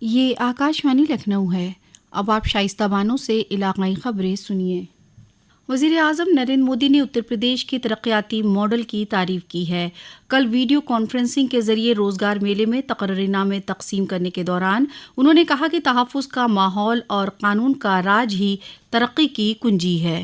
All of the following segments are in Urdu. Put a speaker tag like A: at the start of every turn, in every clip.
A: یہ آکاشوانی لکھنؤ ہے۔ اب آپ شائستہ بانو سے علاقائی خبریں سنیے۔ وزیر اعظم نریندر مودی نے اتر پردیش کے ترقیاتی ماڈل کی تعریف کی ہے۔ کل ویڈیو کانفرنسنگ کے ذریعے روزگار میلے میں تقرری نامے تقسیم کرنے کے دوران انہوں نے کہا کہ تحفظ کا ماحول اور قانون کا راج ہی ترقی کی کنجی ہے۔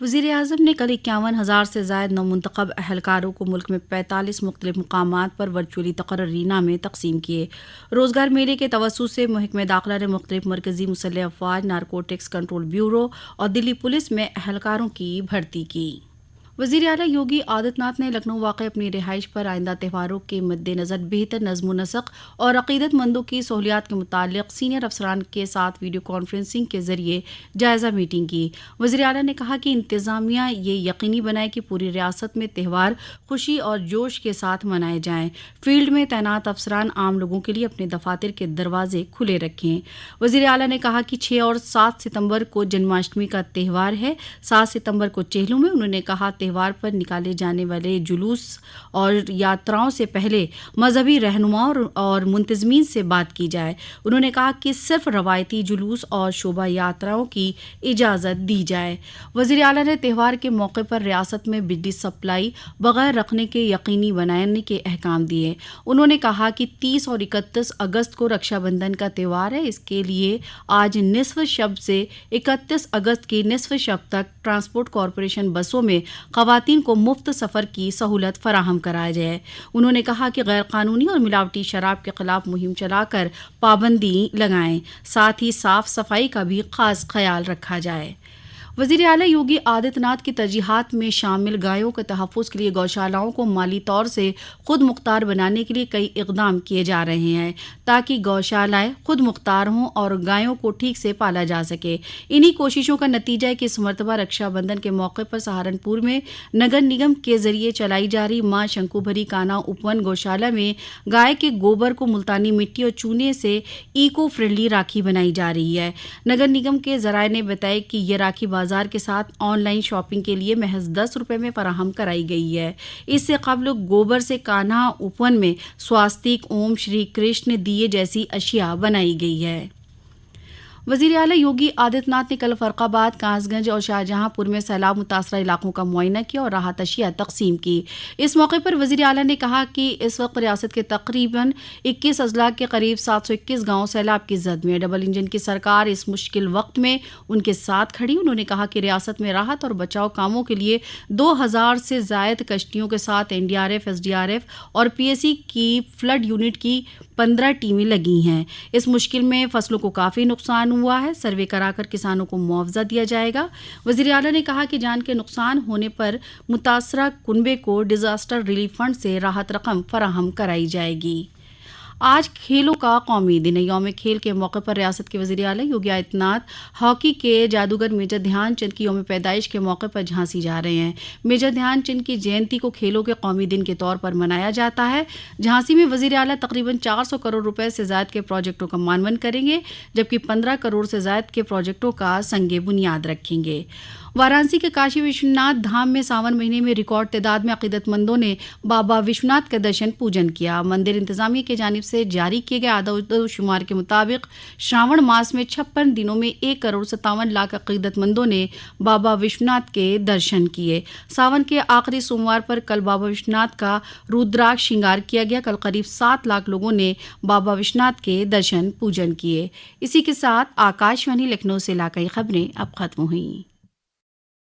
A: وزیر اعظم نے کل 51,000 سے زائد نومنتخب اہلکاروں کو ملک میں 45 مختلف مقامات پر ورچوئلی تقرری نامے تقسیم کیے۔ روزگار میلے کے توسط سے محکمہ داخلہ نے مختلف مرکزی مسلح افواج، نارکوٹکس کنٹرول بیورو اور دلی پولیس میں اہلکاروں کی بھرتی کی۔ وزیر اعلیٰ یوگی آدتیہ ناتھ نے لکھنؤ واقع اپنی رہائش پر آئندہ تہواروں کے مد نظر بہتر نظم و نسق اور عقیدت مندوں کی سہولیات کے متعلق سینئر افسران کے ساتھ ویڈیو کانفرنسنگ کے ذریعے جائزہ میٹنگ کی۔ وزیر اعلیٰ نے کہا کہ انتظامیہ یہ یقینی بنائے کہ پوری ریاست میں تہوار خوشی اور جوش کے ساتھ منائے جائیں۔ فیلڈ میں تعینات افسران عام لوگوں کے لیے اپنے دفاتر کے دروازے کھلے رکھیں۔ وزیر اعلیٰ نے کہا کہ 6 اور 7 ستمبر کو جنماشٹمی کا تہوار ہے۔ 7 ستمبر کو چہلم میں انہوں نے کہا تہوار پر نکالے جانے والے جلوس اور یاتراؤں سے پہلے مذہبی رہنماؤں اور منتظمین سے بات کی جائے۔ انہوں نے کہا کہ صرف روایتی جلوس اور شوبھا یاتراؤں کی اجازت دی جائے۔ وزیر اعلیٰ نے تہوار کے موقع پر ریاست میں بجلی سپلائی بغیر رکھنے کے یقینی بنانے کے احکام دیے۔ انہوں نے کہا کہ 30 اور 31 اگست کو رکشا بندھن کا تہوار ہے، اس کے لیے آج نصف شب سے 31 اگست کی نصف شب تک ٹرانسپورٹ کارپوریشن بسوں میں خواتین کو مفت سفر کی سہولت فراہم کرایا جائے۔ انہوں نے کہا کہ غیر قانونی اور ملاوٹی شراب کے خلاف مہم چلا کر پابندی لگائیں، ساتھ ہی صاف صفائی کا بھی خاص خیال رکھا جائے۔ وزیر اعلیٰ یوگی آدتیہ ناتھ کی ترجیحات میں شامل گایوں کے تحفظ کے لیے گوشالاؤں کو مالی طور سے خود مختار بنانے کے لیے کئی اقدام کیے جا رہے ہیں تاکہ گوشالائیں خود مختار ہوں اور گایوں کو ٹھیک سے پالا جا سکے۔ انہی کوششوں کا نتیجہ ہے کہ اس مرتبہ رکشا بندھن کے موقع پر سہارنپور میں نگر نگم کے ذریعے چلائی جا رہی ماں شنکو بھری کانا اپون گوشالہ میں گائے کے گوبر کو ملتانی مٹی اور چونے سے ایکو فرینڈلی راکھی بنائی جا رہی ہے۔ نگر نگم کے ذرائع نے بتایا کہ یہ راکھی بازار کے ساتھ آن لائن شاپنگ کے لیے محض 10 روپے میں فراہم کرائی گئی ہے۔ اس سے قبل گوبر سے کانہا اپون میں سواستک، اوم شری کرشن، دیے جیسی اشیاء بنائی گئی ہے۔ وزیر اعلیٰ یوگی آدتیہ ناتھ نے کل فرق آباد، کانس گنج اور شاہجہاں پور میں سیلاب متاثرہ علاقوں کا معائنہ کیا اور راحت اشیاء تقسیم کی۔ اس موقع پر وزیر اعلیٰ نے کہا کہ اس وقت ریاست کے تقریباً 21 اضلاع کے قریب 721 گاؤں سیلاب کی زد میں۔ ڈبل انجن کی سرکار اس مشکل وقت میں ان کے ساتھ کھڑی۔ انہوں نے کہا کہ ریاست میں راحت اور بچاؤ کاموں کے لیے 2000 سے زائد کشتیوں کے ساتھ NDRF، SDRF اور PSC کی فلڈ یونٹ کی 15 ٹیمیں لگی ہیں۔ اس مشکل میں فصلوں کو کافی نقصان ہوا ہے، سروے کرا کر کسانوں کو معاوضہ دیا جائے گا۔ وزیر اعلیٰ نے کہا کہ جان کے نقصان ہونے پر متاثرہ کنبے کو ڈیزاسٹر ریلیف فنڈ سے راحت رقم فراہم کرائی جائے گی۔ آج کھیلوں کا قومی دن ہے۔ یوم کھیل کے موقع پر ریاست کے وزیر اعلیٰ یوگی آدتیہ ناتھ ہاکی کے جادوگر میجر دھیان چند کی یوم پیدائش کے موقع پر جھانسی جا رہے ہیں۔ میجر دھیان چند کی جینتی کو کھیلوں کے قومی دن کے طور پر منایا جاتا ہے۔ جھانسی میں وزیر اعلیٰ تقریباً 400 کروڑ روپے سے زائد کے پروجیکٹوں کا معاون کریں گے، جبکہ 15 کروڑ سے زائد کے پروجیکٹوں کا سنگ بنیاد رکھیں گے۔ وارانسی کے کاشی وشوناتھ دھام میں ساون مہینے میں ریکارڈ تعداد میں عقیدت مندوں نے بابا وشوناتھ کا درشن پوجن کیا۔ مندر انتظامیہ کی جانب سے جاری کیے گئے اعداد و شمار کے مطابق شراون ماس میں 56 دنوں میں 1 کروڑ 57 لاکھ عقیدت مندوں نے بابا وشوناتھ کے درشن کیے۔ ساون کے آخری سوموار پر کل بابا وشوناتھ کا رودراکش شنگار کیا گیا۔ کل قریب 7 لاکھ لوگوں نے بابا وشوناتھ کے درشن پوجن کیے۔ اسی کے ساتھ آکاشوانی لکھنؤ سے علاقائی خبریں اب ختم ہوئیں۔